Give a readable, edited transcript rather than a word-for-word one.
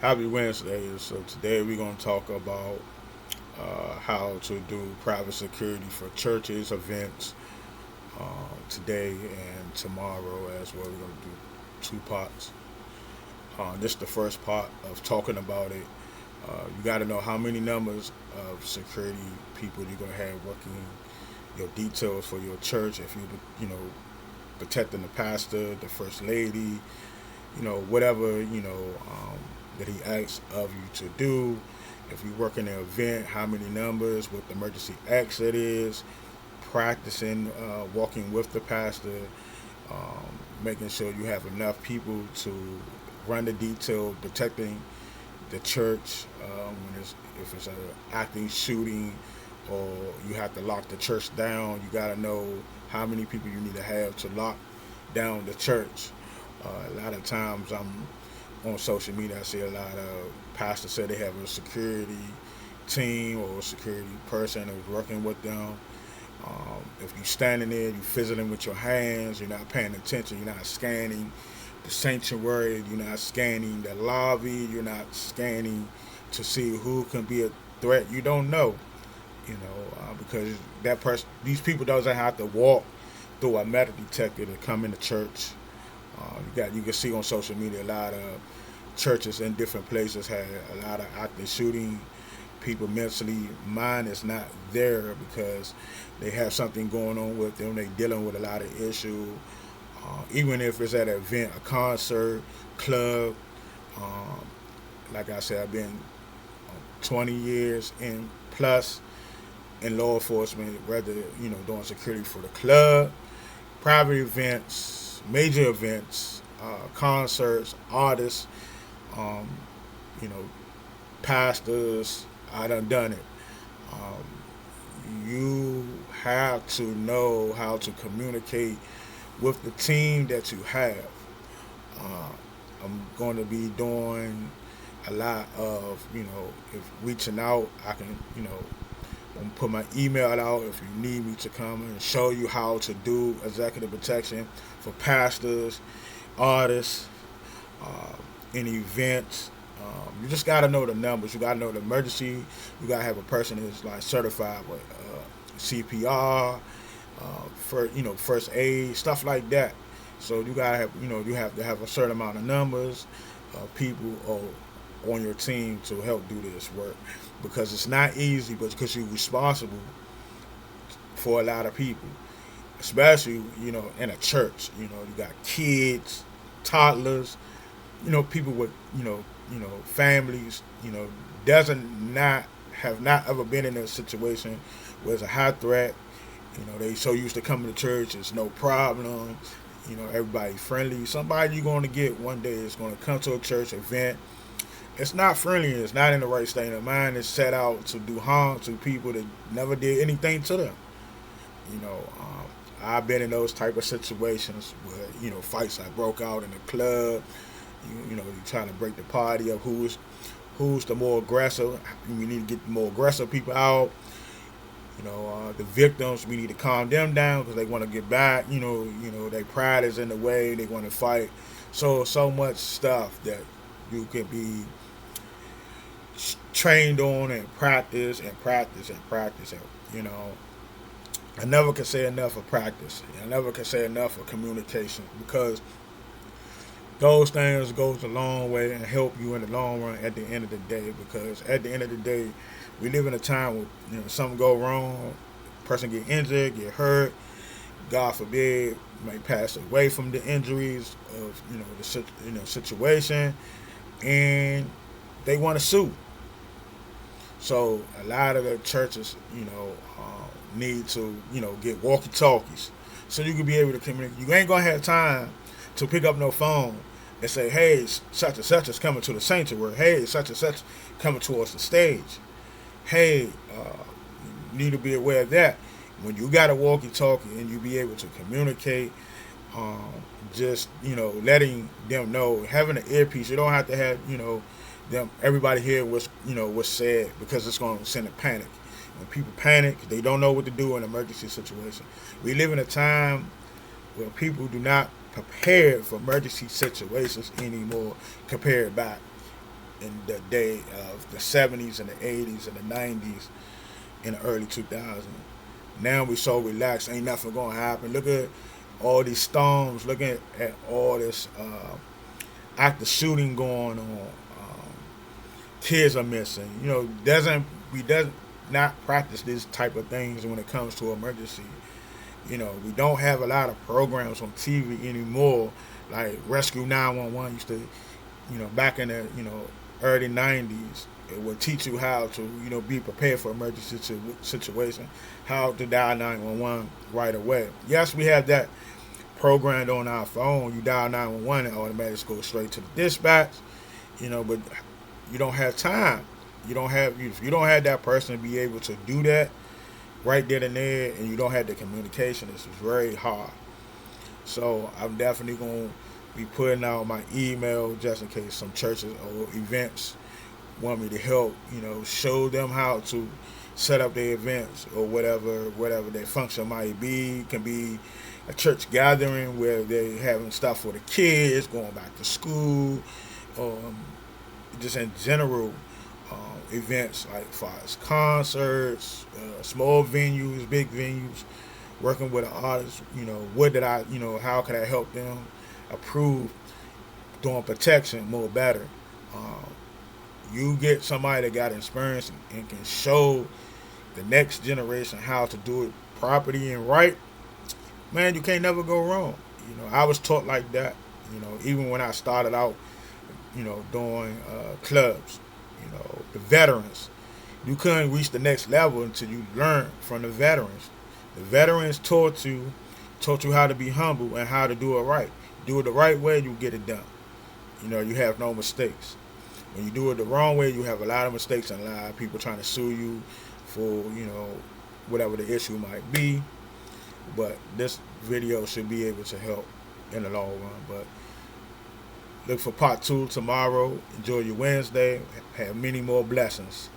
Happy Wednesday. So today we're going to talk about how to do private security for churches, events, today and tomorrow as well. We're going to do two parts. This is the first part of talking about it. You got to know how many numbers of security people you're going to have working your details for your church. If protecting the pastor, the first lady, whatever, that he asks of you to do. If you work in an event, how many numbers, what the emergency exit is, practicing walking with the pastor, making sure you have enough people to run the detail, protecting the church if it's an acting shooting or you have to lock the church down. You got to know how many people you need to have to lock down the church. A lot of times I'm on social media, I see a lot of pastors say they have a security team or a security person who's working with them. If you're standing there, you're fizzling with your hands, you're not paying attention, you're not scanning the sanctuary, you're not scanning the lobby, you're not scanning to see who can be a threat. You don't know, because that person, these people doesn't have to walk through a metal detector to come into church. You can see on social media a lot of churches in different places had a lot of active shooting. People mentally, mind is not there because they have something going on with them. They dealing with a lot of issues. Even if it's at an event, a concert, club. Um, like I said, I've been 20 years in plus in law enforcement, whether doing security for the club, private events, major events, concerts, artists, um, you know, pastors. I done it. You have to know how to communicate with the team that you have. Uh, I'm going to be doing a lot of, if reaching out, I can, I'm put my email out if you need me to come and show you how to do executive protection for pastors, artists, uh, in events. You just got to know the numbers. You got to know the emergency. You got to have a person who's like certified with CPR, first aid, stuff like that. So you got to have, you have to have a certain amount of numbers of people on your team to help do this work because it's not easy, but because you're responsible for a lot of people, especially in a church. You got kids, toddlers, people with families, doesn't not have not ever been in a situation where it's a high threat. They so used to coming to church, it's no problem. Everybody's friendly. Somebody you're going to get one day is going to come to a church event. It's not friendly. It's not in the right state of mind. It's set out to do harm to people that never did anything to them. You know, um, I've been in those type of situations where fights that broke out in the club. You're trying to break the party up. Who's the more aggressive? We need to get the more aggressive people out. The victims, we need to calm them down because they want to get back. Their pride is in the way. They want to fight. So much stuff that you can be trained on and practice and practice and practice. And, I never can say enough of practice. I never can say enough of communication because those things goes a long way and help you in the long run at the end of the day. Because at the end of the day, we live in a time where something go wrong, person get injured, get hurt, God forbid, may pass away from the injuries of the situation, and they want to sue. So a lot of the churches, need to get walkie talkies so you can be able to communicate. You ain't gonna have time to pick up no phone and say, "Hey, such and such is coming to the sanctuary. Hey, such and such coming towards the stage. Hey, you need to be aware of that." When you got a walkie-talkie and you be able to communicate, um, just letting them know, having an earpiece. You don't have to have them everybody hear what's said because it's going to send a panic. When people panic, they don't know what to do in an emergency situation. We live in a time where people do not prepare for emergency situations anymore compared back. in the day of the 70s and the 80s and the 90s in the early 2000s. Now we so relaxed, ain't nothing gonna happen. Look at all these storms. Look at all this active shooting going on. Kids are missing. You know, does not practice this type of things when it comes to emergency. You know, we don't have a lot of programs on TV anymore, like Rescue 911 used to. You know, back in the early 90s, it would teach you how to be prepared for emergency situation, how to dial 911 right away. Yes, we have that programmed on our phone. You dial 911 and automatically goes straight to the dispatch. But you don't have time. If you don't have that person to be able to do that right then and there, and you don't have the communication, it's very hard. So I'm definitely going to be putting out my email just in case some churches or events want me to help, show them how to set up their events or whatever their function might be. It can be a church gathering where they having stuff for the kids, going back to school, just in general events like far as concerts, small venues, big venues, working with an artist, how could I help them improve doing protection more better. You get somebody that got experience and can show the next generation how to do it properly and right, man, you can't never go wrong. I was taught like that, even when I started out, doing clubs, the veterans. You couldn't reach the next level until you learned from the veterans. The veterans taught you how to be humble and how to do it right. Do it the right way, you get it done. You have no mistakes. When you do it the wrong way, you have a lot of mistakes and a lot of people trying to sue you for, whatever the issue might be. But this video should be able to help in the long run. But look for part 2 tomorrow. Enjoy your Wednesday. Have many more blessings.